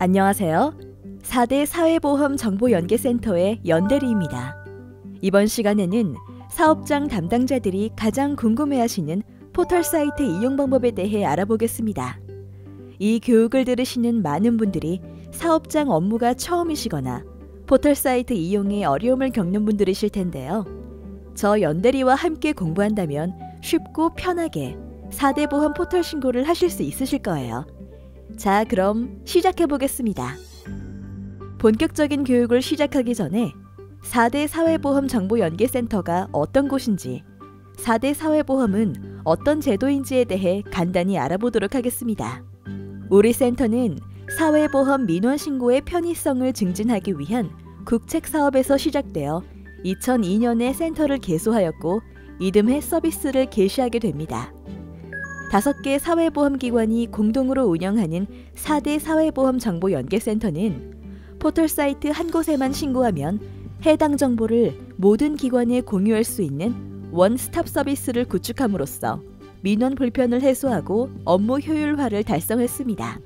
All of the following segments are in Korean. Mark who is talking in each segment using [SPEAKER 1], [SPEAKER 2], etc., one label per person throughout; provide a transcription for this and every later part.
[SPEAKER 1] 안녕하세요. 4대 사회보험정보연계센터의 연대리입니다. 이번 시간에는 사업장 담당자들이 가장 궁금해하시는 포털사이트 이용 방법에 대해 알아보겠습니다. 이 교육을 들으시는 많은 분들이 사업장 업무가 처음이시거나 포털사이트 이용에 어려움을 겪는 분들이실 텐데요. 저 연대리와 함께 공부한다면 쉽고 편하게 4대 보험 포털 신고를 하실 수 있으실 거예요. 자, 그럼 시작해 보겠습니다. 본격적인 교육을 시작하기 전에 4대 사회보험정보연계센터가 어떤 곳인지, 4대 사회보험은 어떤 제도인지에 대해 간단히 알아보도록 하겠습니다. 우리 센터는 사회보험 민원 신고의 편의성을 증진하기 위한 국책 사업에서 시작되어 2002년에 센터를 개소하였고 이듬해 서비스를 개시하게 됩니다. 5개 사회보험기관이 공동으로 운영하는 4대 사회보험정보연계센터는 포털사이트 한 곳에만 신고하면 해당 정보를 모든 기관에 공유할 수 있는 원스톱 서비스를 구축함으로써 민원 불편을 해소하고 업무 효율화를 달성했습니다.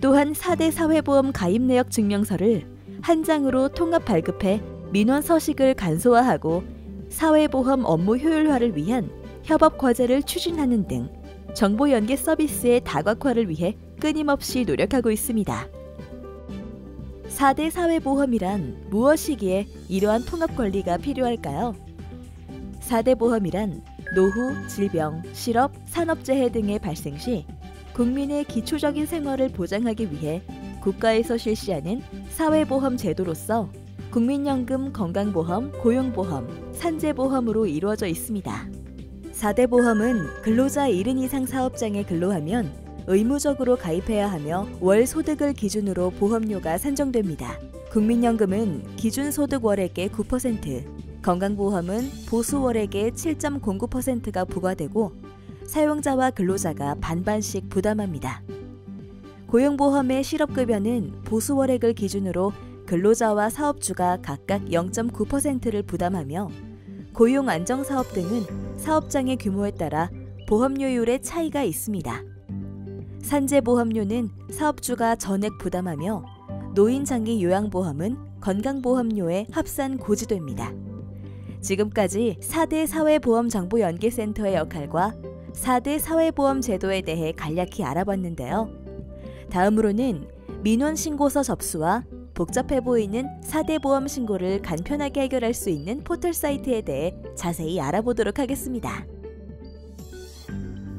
[SPEAKER 1] 또한 4대 사회보험 가입 내역 증명서를 한 장으로 통합 발급해 민원 서식을 간소화하고 사회보험 업무 효율화를 위한 협업 과제를 추진하는 등 정보 연계 서비스의 다각화를 위해 끊임없이 노력하고 있습니다. 4대 사회보험이란 무엇이기에 이러한 통합 관리가 필요할까요? 4대 보험이란 노후, 질병, 실업, 산업재해 등의 발생 시 국민의 기초적인 생활을 보장하기 위해 국가에서 실시하는 사회보험 제도로서 국민연금, 건강보험, 고용보험, 산재보험으로 이루어져 있습니다. 4대 보험은 근로자 1인 이상 사업장에 근로하면 의무적으로 가입해야 하며 월 소득을 기준으로 보험료가 산정됩니다. 국민연금은 기준 소득 월액의 9%, 건강보험은 보수 월액의 7.09%가 부과되고 사용자와 근로자가 반반씩 부담합니다. 고용보험의 실업급여는 보수 월액을 기준으로 근로자와 사업주가 각각 0.9%를 부담하며 고용안정사업 등은 사업장의 규모에 따라 보험료율의 차이가 있습니다. 산재보험료는 사업주가 전액 부담하며 노인장기 요양보험은 건강보험료에 합산 고지됩니다. 지금까지 4대 사회보험정보연계센터의 역할과 4대 사회보험 제도에 대해 간략히 알아봤는데요. 다음으로는 민원신고서 접수와 복잡해 보이는 4대 보험 신고를 간편하게 해결할 수 있는 포털 사이트에 대해 자세히 알아보도록 하겠습니다.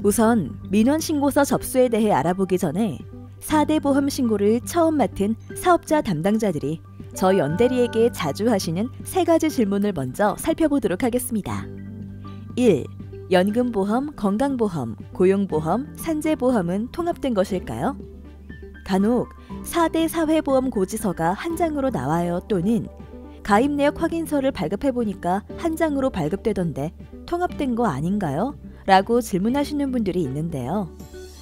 [SPEAKER 1] 우선 민원신고서 접수에 대해 알아보기 전에 4대 보험 신고를 처음 맡은 사업자 담당자들이 저 연대리에게 자주 하시는 3가지 질문을 먼저 살펴보도록 하겠습니다. 1. 연금보험, 건강보험, 고용보험, 산재보험은 통합된 것일까요? 간혹 4대 사회보험 고지서가 한 장으로 나와요 또는 가입 내역 확인서를 발급해보니까 한 장으로 발급되던데 통합된 거 아닌가요? 라고 질문하시는 분들이 있는데요.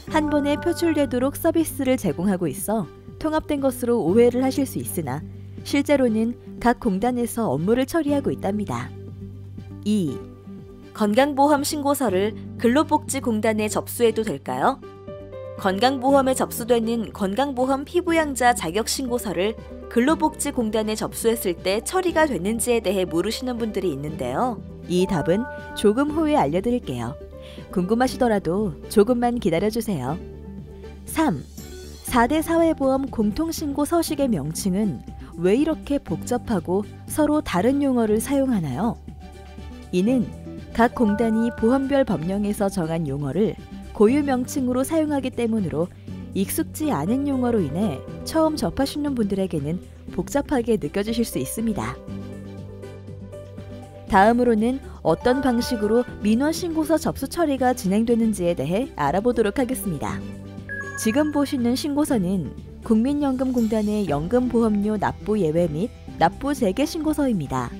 [SPEAKER 1] 한 번에 표출되도록 서비스를 제공하고 있어 통합된 것으로 오해를 하실 수 있으나 실제로는 각 공단에서 업무를 처리하고 있답니다. 2. 건강보험 신고서를 근로복지공단에 접수해도 될까요? 건강보험에 접수되는 건강보험 피부양자 자격신고서를 근로복지공단에 접수했을 때 처리가 됐는지에 대해 물으시는 분들이 있는데요. 이 답은 조금 후에 알려드릴게요. 궁금하시더라도 조금만 기다려주세요. 3. 4대 사회보험 공통신고 서식의 명칭은 왜 이렇게 복잡하고 서로 다른 용어를 사용하나요? 이는 각 공단이 보험별 법령에서 정한 용어를 고유 명칭으로 사용하기 때문으로 익숙지 않은 용어로 인해 처음 접하시는 분들에게는 복잡하게 느껴지실 수 있습니다. 다음으로는 어떤 방식으로 민원신고서 접수 처리가 진행되는지에 대해 알아보도록 하겠습니다. 지금 보시는 신고서는 국민연금공단의 연금보험료 납부 예외 및 납부 재개 신고서입니다.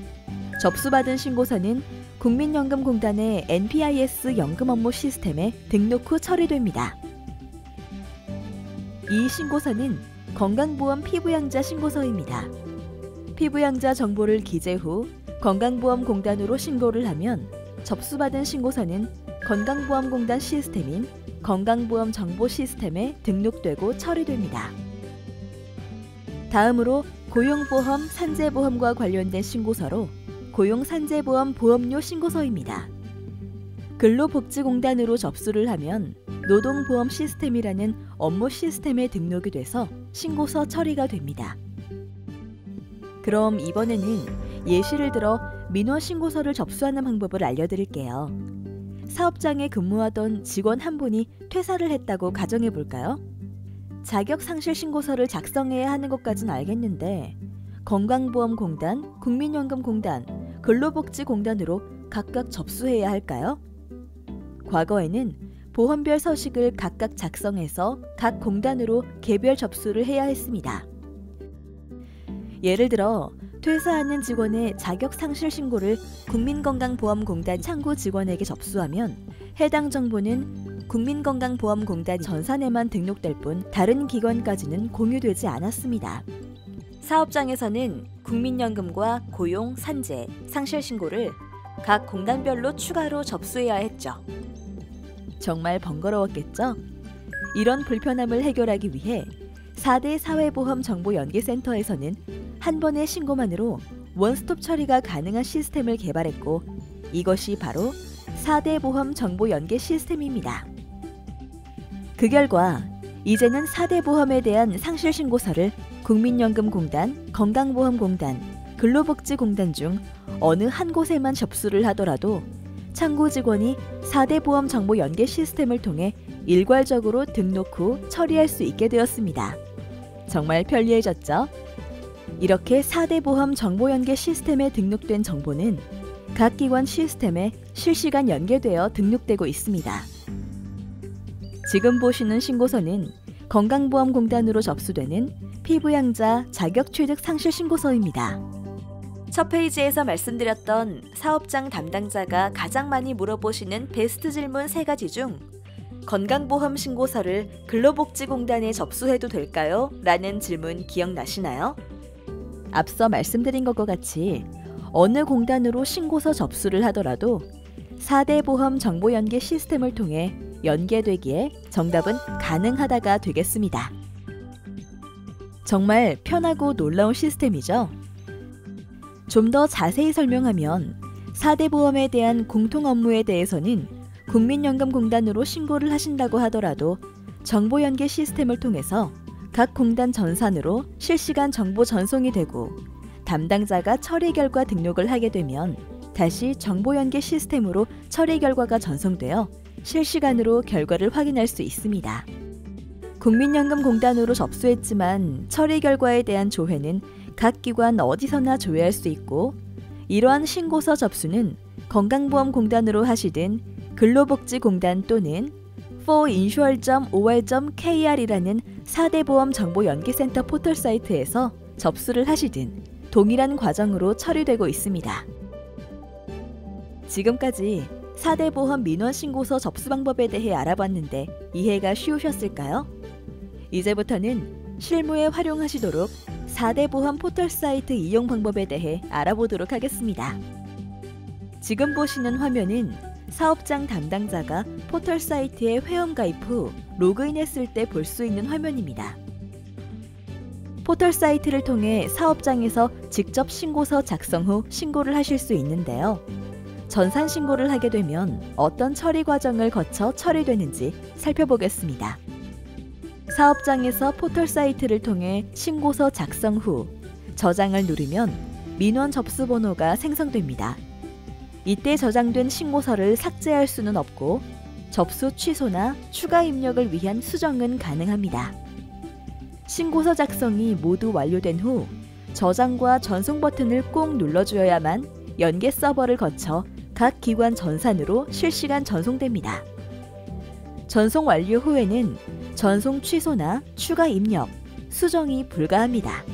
[SPEAKER 1] 접수받은 신고서는 국민연금공단의 NPIS 연금 업무 시스템에 등록 후 처리됩니다. 이 신고서는 건강보험 피부양자 신고서입니다. 피부양자 정보를 기재 후 건강보험공단으로 신고를 하면 접수받은 신고서는 건강보험공단 시스템인 건강보험 정보 시스템에 등록되고 처리됩니다. 다음으로 고용보험, 산재보험과 관련된 신고서로 고용산재보험 보험료 신고서입니다. 근로복지공단으로 접수를 하면 노동보험 시스템이라는 업무 시스템에 등록이 돼서 신고서 처리가 됩니다. 그럼 이번에는 예시를 들어 민원신고서를 접수하는 방법을 알려드릴게요. 사업장에 근무하던 직원 한 분이 퇴사를 했다고 가정해 볼까요? 자격상실신고서를 작성해야 하는 것까진 알겠는데 건강보험공단, 국민연금공단, 근로복지공단으로 각각 접수해야 할까요? 과거에는 보험별 서식을 각각 작성해서 각 공단으로 개별 접수를 해야 했습니다. 예를 들어 퇴사하는 직원의 자격상실 신고를 국민건강보험공단 창구 직원에게 접수하면 해당 정보는 국민건강보험공단 전산에만 등록될 뿐 다른 기관까지는 공유되지 않았습니다. 사업장에서는 국민연금과 고용, 산재, 상실 신고를 각 공단별로 추가로 접수해야 했죠. 정말 번거로웠겠죠? 이런 불편함을 해결하기 위해 4대 사회보험정보연계센터에서는 한 번의 신고만으로 원스톱 처리가 가능한 시스템을 개발했고 이것이 바로 4대 보험 정보 연계 시스템입니다. 그 결과 이제는 4대 보험에 대한 상실 신고서를 국민연금공단, 건강보험공단, 근로복지공단 중 어느 한 곳에만 접수를 하더라도 창구 직원이 4대 보험 정보 연계 시스템을 통해 일괄적으로 등록 후 처리할 수 있게 되었습니다. 정말 편리해졌죠? 이렇게 4대 보험 정보 연계 시스템에 등록된 정보는 각 기관 시스템에 실시간 연계되어 등록되고 있습니다. 지금 보시는 신고서는 건강보험공단으로 접수되는 피부양자 자격취득 상실 신고서입니다. 첫 페이지에서 말씀드렸던 사업장 담당자가 가장 많이 물어보시는 베스트 질문 3가지 중 건강보험 신고서를 근로복지공단에 접수해도 될까요? 라는 질문 기억나시나요? 앞서 말씀드린 것과 같이 어느 공단으로 신고서 접수를 하더라도 4대 보험 정보 연계 시스템을 통해 연계되기에 정답은 가능하다가 되겠습니다. 정말 편하고 놀라운 시스템이죠? 좀 더 자세히 설명하면 4대 보험에 대한 공통 업무에 대해서는 국민연금공단으로 신고를 하신다고 하더라도 정보 연계 시스템을 통해서 각 공단 전산으로 실시간 정보 전송이 되고 담당자가 처리 결과 등록을 하게 되면 다시 정보 연계 시스템으로 처리 결과가 전송되어 실시간으로 결과를 확인할 수 있습니다. 국민연금공단으로 접수했지만 처리 결과에 대한 조회는 각 기관 어디서나 조회할 수 있고 이러한 신고서 접수는 건강보험공단으로 하시든 근로복지공단 또는 foreinsure.or.kr이라는 4대 보험 정보 연계센터 포털 사이트에서 접수를 하시든 동일한 과정으로 처리되고 있습니다. 지금까지 4대 보험 민원 신고서 접수 방법에 대해 알아봤는데 이해가 쉬우셨을까요? 이제부터는 실무에 활용하시도록 4대 보험 포털 사이트 이용 방법에 대해 알아보도록 하겠습니다. 지금 보시는 화면은 사업장 담당자가 포털 사이트에 회원가입 후 로그인했을 때 볼 수 있는 화면입니다. 포털 사이트를 통해 사업장에서 직접 신고서 작성 후 신고를 하실 수 있는데요. 전산 신고를 하게 되면 어떤 처리 과정을 거쳐 처리되는지 살펴보겠습니다. 사업장에서 포털 사이트를 통해 신고서 작성 후 저장을 누르면 민원 접수 번호가 생성됩니다. 이때 저장된 신고서를 삭제할 수는 없고 접수 취소나 추가 입력을 위한 수정은 가능합니다. 신고서 작성이 모두 완료된 후 저장과 전송 버튼을 꼭 눌러주어야만 연계 서버를 거쳐 각 기관 전산으로 실시간 전송됩니다. 전송 완료 후에는 전송 취소나 추가 입력, 수정이 불가합니다.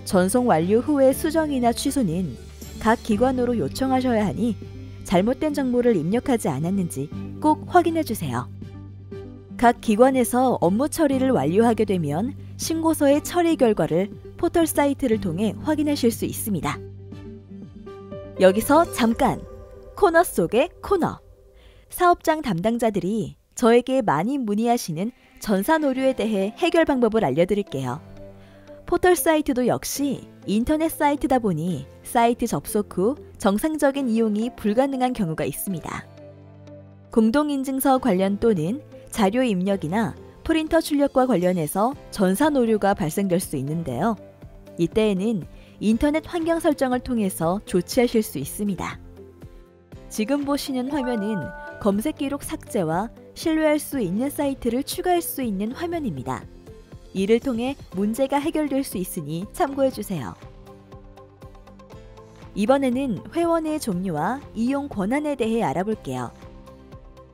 [SPEAKER 1] 전송 완료 후의 수정이나 취소는 각 기관으로 요청하셔야 하니 잘못된 정보를 입력하지 않았는지 꼭 확인해 주세요. 각 기관에서 업무 처리를 완료하게 되면 신고서의 처리 결과를 포털 사이트를 통해 확인하실 수 있습니다. 여기서 잠깐! 코너 속의 코너! 사업장 담당자들이 저에게 많이 문의하시는 전산 오류에 대해 해결 방법을 알려드릴게요. 포털 사이트도 역시 인터넷 사이트다 보니 사이트 접속 후 정상적인 이용이 불가능한 경우가 있습니다. 공동인증서 관련 또는 자료 입력이나 프린터 출력과 관련해서 전산 오류가 발생될 수 있는데요. 이때에는 인터넷 환경 설정을 통해서 조치하실 수 있습니다. 지금 보시는 화면은 검색 기록 삭제와 신뢰할 수 있는 사이트를 추가할 수 있는 화면입니다. 이를 통해 문제가 해결될 수 있으니 참고해주세요. 이번에는 회원의 종류와 이용 권한에 대해 알아볼게요.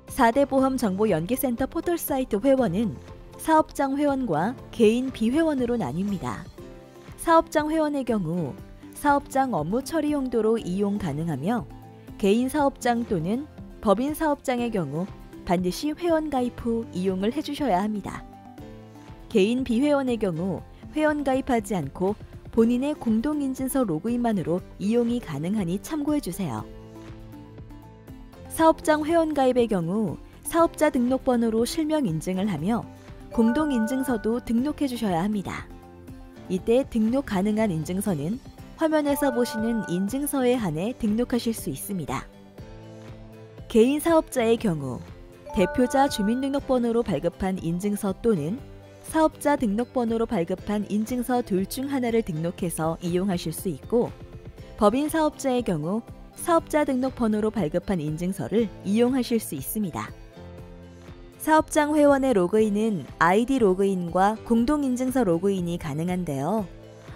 [SPEAKER 1] 4대 보험 정보 연계센터 포털 사이트 회원은 사업장 회원과 개인 비회원으로 나뉩니다. 사업장 회원의 경우 사업장 업무 처리 용도로 이용 가능하며 개인 사업장 또는 법인 사업장의 경우 반드시 회원 가입 후 이용을 해주셔야 합니다. 개인 비회원의 경우 회원 가입하지 않고 본인의 공동인증서 로그인만으로 이용이 가능하니 참고해주세요. 사업장 회원 가입의 경우 사업자 등록번호로 실명 인증을 하며 공동인증서도 등록해 주셔야 합니다. 이때 등록 가능한 인증서는 화면에서 보시는 인증서에 한해 등록하실 수 있습니다. 개인 사업자의 경우 대표자 주민등록번호로 발급한 인증서 또는 사업자 등록번호로 발급한 인증서 둘 중 하나를 등록해서 이용하실 수 있고, 법인 사업자의 경우 사업자 등록번호로 발급한 인증서를 이용하실 수 있습니다. 사업장 회원의 로그인은 아이디 로그인과 공동인증서 로그인이 가능한데요.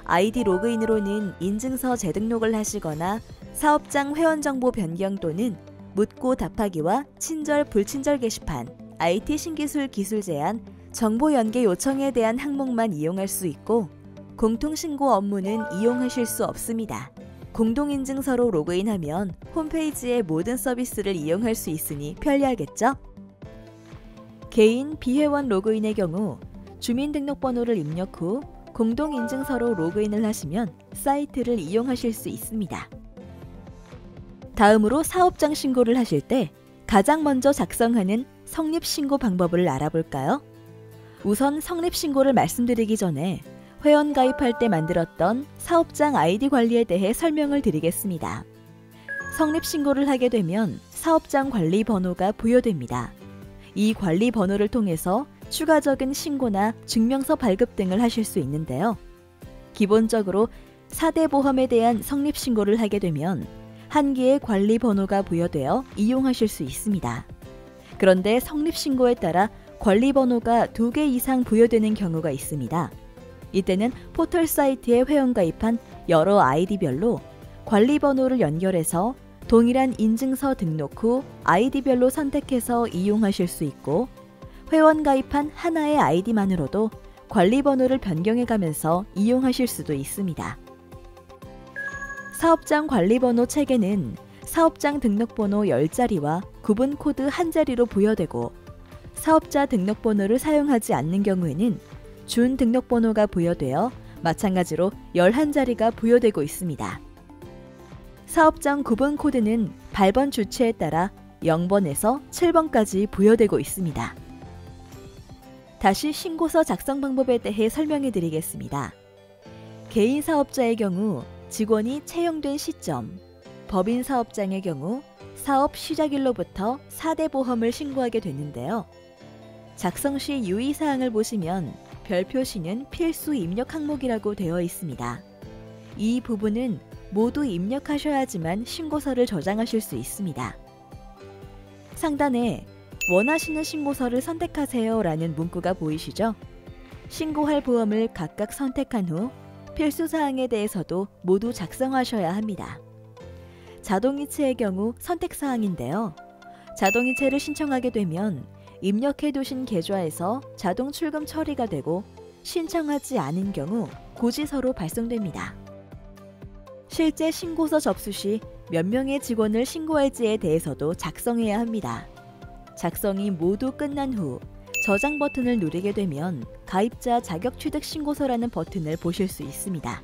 [SPEAKER 1] 아이디 로그인으로는 인증서 재등록을 하시거나 사업장 회원 정보 변경 또는 묻고 답하기와 친절 불친절 게시판, IT 신기술 기술 제한, 정보 연계 요청에 대한 항목만 이용할 수 있고 공통신고 업무는 이용하실 수 없습니다. 공동인증서로 로그인하면 홈페이지의 모든 서비스를 이용할 수 있으니 편리하겠죠? 개인 비회원 로그인의 경우 주민등록번호를 입력 후 공동인증서로 로그인을 하시면 사이트를 이용하실 수 있습니다. 다음으로 사업장 신고를 하실 때 가장 먼저 작성하는 성립신고 방법을 알아볼까요? 우선 성립신고를 말씀드리기 전에 회원 가입할 때 만들었던 사업장 아이디 관리에 대해 설명을 드리겠습니다. 성립신고를 하게 되면 사업장 관리 번호가 부여됩니다. 이 관리 번호를 통해서 추가적인 신고나 증명서 발급 등을 하실 수 있는데요. 기본적으로 4대 보험에 대한 성립신고를 하게 되면 한 개의 관리 번호가 부여되어 이용하실 수 있습니다. 그런데 성립신고에 따라 관리 번호가 2개 이상 부여되는 경우가 있습니다. 이때는 포털 사이트에 회원가입한 여러 아이디별로 관리 번호를 연결해서 동일한 인증서 등록 후 아이디별로 선택해서 이용하실 수 있고, 회원가입한 하나의 아이디만으로도 관리 번호를 변경해 가면서 이용하실 수도 있습니다. 사업장 관리 번호 책에는 사업장 등록번호 10자리와 구분 코드 1자리로 부여되고, 사업자 등록번호를 사용하지 않는 경우에는 준 등록번호가 부여되어 마찬가지로 11자리가 부여되고 있습니다. 사업장 구분 코드는 발번 주체에 따라 0번에서 7번까지 부여되고 있습니다. 다시 신고서 작성 방법에 대해 설명해 드리겠습니다. 개인 사업자의 경우 직원이 채용된 시점, 법인 사업장의 경우 사업 시작일로부터 4대 보험을 신고하게 되는데요. 작성 시 유의사항을 보시면 별 표시는 필수 입력 항목이라고 되어 있습니다. 이 부분은 모두 입력하셔야지만 신고서를 저장하실 수 있습니다. 상단에 원하시는 신고서를 선택하세요 라는 문구가 보이시죠? 신고할 보험을 각각 선택한 후 필수사항에 대해서도 모두 작성하셔야 합니다. 자동이체의 경우 선택사항인데요. 자동이체를 신청하게 되면 입력해두신 계좌에서 자동 출금 처리가 되고, 신청하지 않은 경우 고지서로 발송됩니다. 실제 신고서 접수 시 몇 명의 직원을 신고할지에 대해서도 작성해야 합니다. 작성이 모두 끝난 후 저장 버튼을 누르게 되면 가입자 자격 취득 신고서라는 버튼을 보실 수 있습니다.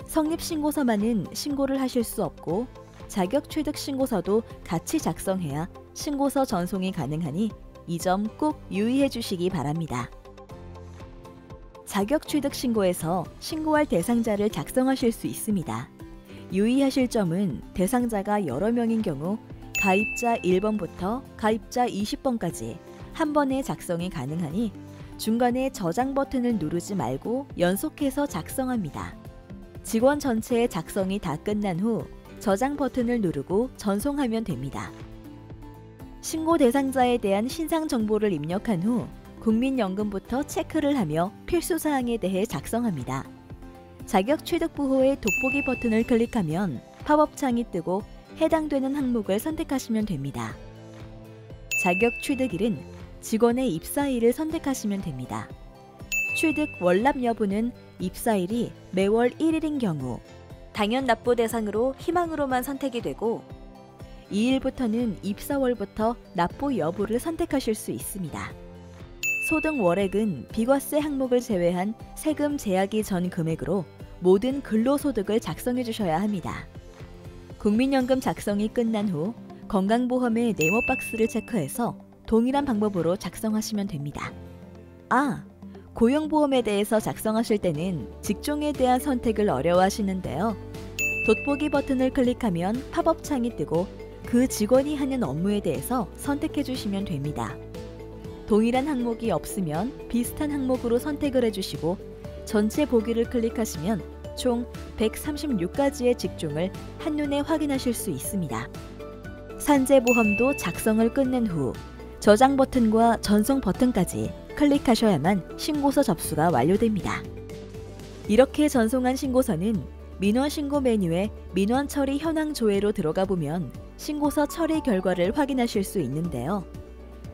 [SPEAKER 1] 성립 신고서만은 신고를 하실 수 없고 자격 취득 신고서도 같이 작성해야 신고서 전송이 가능하니 이 점 꼭 유의해 주시기 바랍니다. 자격취득 신고에서 신고할 대상자를 작성하실 수 있습니다. 유의하실 점은 대상자가 여러 명인 경우 가입자 1번부터 가입자 20번까지 한 번에 작성이 가능하니 중간에 저장 버튼을 누르지 말고 연속해서 작성합니다. 직원 전체의 작성이 다 끝난 후 저장 버튼을 누르고 전송하면 됩니다. 신고 대상자에 대한 신상 정보를 입력한 후 국민연금부터 체크를 하며 필수사항에 대해 작성합니다. 자격취득 부호의 돋보기 버튼을 클릭하면 팝업 창이 뜨고 해당되는 항목을 선택하시면 됩니다. 자격취득일은 직원의 입사일을 선택하시면 됩니다. 취득 월납 여부는 입사일이 매월 1일인 경우 당연 납부 대상으로 희망으로만 선택이 되고 2일부터는 입사월부터 납부 여부를 선택하실 수 있습니다. 소득 월액은 비과세 항목을 제외한 세금 제하기 전 금액으로 모든 근로소득을 작성해 주셔야 합니다. 국민연금 작성이 끝난 후 건강보험의 네모 박스를 체크해서 동일한 방법으로 작성하시면 됩니다. 고용보험에 대해서 작성하실 때는 직종에 대한 선택을 어려워하시는데요. 돋보기 버튼을 클릭하면 팝업 창이 뜨고 그 직원이 하는 업무에 대해서 선택해 주시면 됩니다. 동일한 항목이 없으면 비슷한 항목으로 선택을 해주시고 전체 보기를 클릭하시면 총 136가지의 직종을 한눈에 확인하실 수 있습니다. 산재보험도 작성을 끝낸 후 저장 버튼과 전송 버튼까지 클릭하셔야만 신고서 접수가 완료됩니다. 이렇게 전송한 신고서는 민원신고 메뉴에 민원 처리 현황 조회로 들어가 보면 신고서 처리 결과를 확인하실 수 있는데요.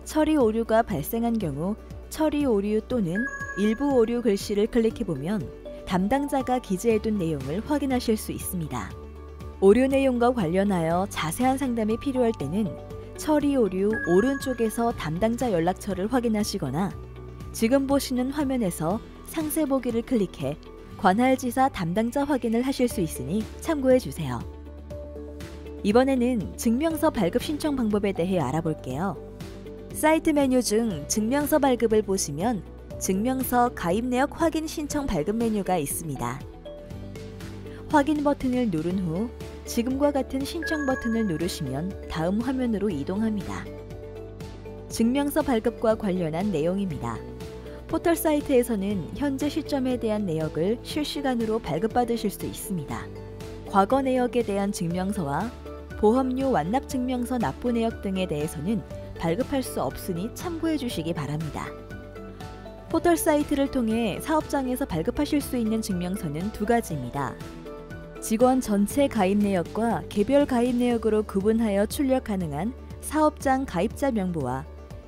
[SPEAKER 1] 처리 오류가 발생한 경우 처리 오류 또는 일부 오류 글씨를 클릭해보면 담당자가 기재해둔 내용을 확인하실 수 있습니다. 오류 내용과 관련하여 자세한 상담이 필요할 때는 처리 오류 오른쪽에서 담당자 연락처를 확인하시거나 지금 보시는 화면에서 상세 보기를 클릭해 관할지사 담당자 확인을 하실 수 있으니 참고해 주세요. 이번에는 증명서 발급 신청 방법에 대해 알아볼게요. 사이트 메뉴 중 증명서 발급을 보시면 증명서 가입 내역 확인 신청 발급 메뉴가 있습니다. 확인 버튼을 누른 후 지금과 같은 신청 버튼을 누르시면 다음 화면으로 이동합니다. 증명서 발급과 관련한 내용입니다. 포털 사이트에서는 현재 시점에 대한 내역을 실시간으로 발급받으실 수 있습니다. 과거 내역에 대한 증명서와 보험료 완납 증명서 납부 내역 등에 대해서는 발급할 수 없으니 참고해 주시기 바랍니다. 포털 사이트를 통해 사업장에서 발급하실 수 있는 증명서는 두 가지입니다. 직원 전체 가입 내역과 개별 가입 내역으로 구분하여 출력 가능한 사업장 가입자 명부와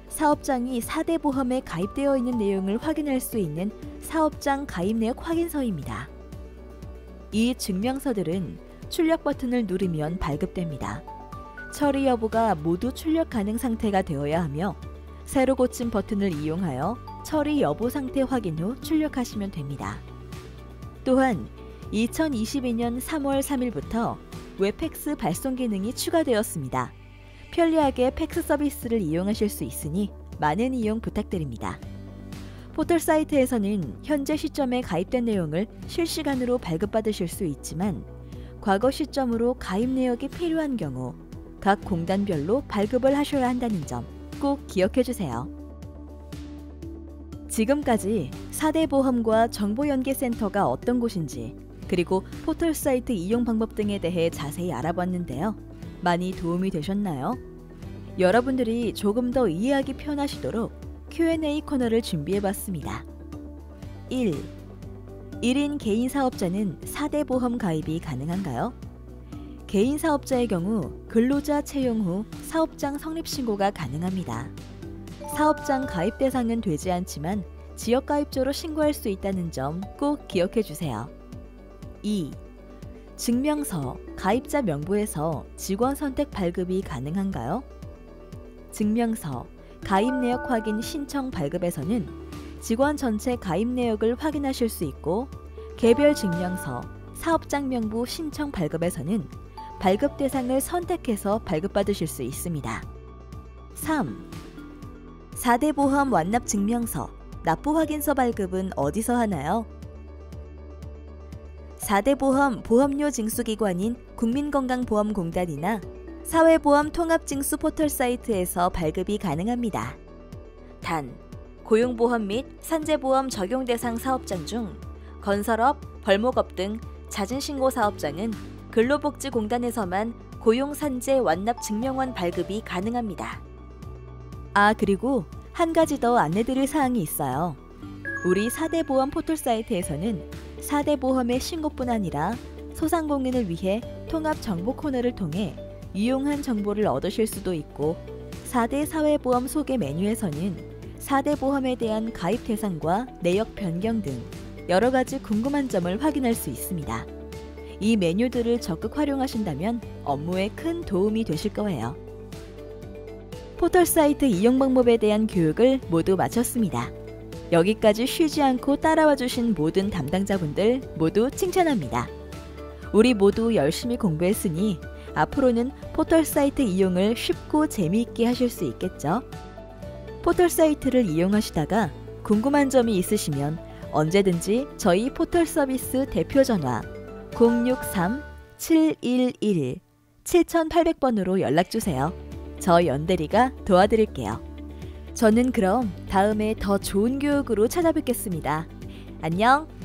[SPEAKER 1] 사업장이 4대 보험에 가입되어 있는 내용을 확인할 수 있는 사업장 가입 내역 확인서입니다. 이 증명서들은 출력 버튼을 누르면 발급됩니다. 처리 여부가 모두 출력 가능 상태가 되어야 하며 새로 고침 버튼을 이용하여 처리 여부 상태 확인 후 출력하시면 됩니다. 또한 2022년 3월 3일부터 웹팩스 발송 기능이 추가되었습니다. 편리하게 팩스 서비스를 이용하실 수 있으니 많은 이용 부탁드립니다. 포털 사이트에서는 현재 시점에 가입된 내용을 실시간으로 발급받으실 수 있지만 과거 시점으로 가입 내역이 필요한 경우 각 공단별로 발급을 하셔야 한다는 점 꼭 기억해 주세요. 지금까지 4대 보험과 정보연계센터가 어떤 곳인지 그리고 포털 사이트 이용 방법 등에 대해 자세히 알아봤는데요. 많이 도움이 되셨나요? 여러분들이 조금 더 이해하기 편하시도록 Q&A 코너를 준비해봤습니다. 1. 1인 개인 사업자는 4대 보험 가입이 가능한가요? 개인 사업자의 경우 근로자 채용 후 사업장 성립 신고가 가능합니다. 사업장 가입 대상은 되지 않지만 지역 가입자로 신고할 수 있다는 점 꼭 기억해 주세요. 2. 증명서, 가입자 명부에서 직원 선택 발급이 가능한가요? 증명서, 가입 내역 확인 신청 발급에서는 직원 전체 가입 내역을 확인하실 수 있고 개별 증명서, 사업장 명부 신청 발급에서는 발급 대상을 선택해서 발급받으실 수 있습니다. 3. 4대 보험 완납 증명서, 납부 확인서 발급은 어디서 하나요? 4대 보험 보험료 징수기관인 국민건강보험공단이나 사회보험 통합징수 포털 사이트에서 발급이 가능합니다. 단, 고용보험 및 산재보험 적용 대상 사업장 중 건설업, 벌목업 등 잦은 신고 사업장은 근로복지공단에서만 고용산재 완납 증명원 발급이 가능합니다. 아, 그리고 한 가지 더 안내드릴 사항이 있어요. 우리 4대 보험 포털 사이트에서는 4대 보험의 신고뿐 아니라 소상공인을 위해 통합 정보 코너를 통해 유용한 정보를 얻으실 수도 있고, 4대 사회보험 소개 메뉴에서는 4대 보험에 대한 가입 대상과 내역 변경 등 여러 가지 궁금한 점을 확인할 수 있습니다. 이 메뉴들을 적극 활용하신다면 업무에 큰 도움이 되실 거예요. 포털 사이트 이용 방법에 대한 교육을 모두 마쳤습니다. 여기까지 쉬지 않고 따라와 주신 모든 담당자분들 모두 칭찬합니다. 우리 모두 열심히 공부했으니 앞으로는 포털 사이트 이용을 쉽고 재미있게 하실 수 있겠죠? 포털 사이트를 이용하시다가 궁금한 점이 있으시면 언제든지 저희 포털 서비스 대표 전화 063-711-7800번으로 연락주세요. 저 연대리가 도와드릴게요. 저는 그럼 다음에 더 좋은 교육으로 찾아뵙겠습니다. 안녕!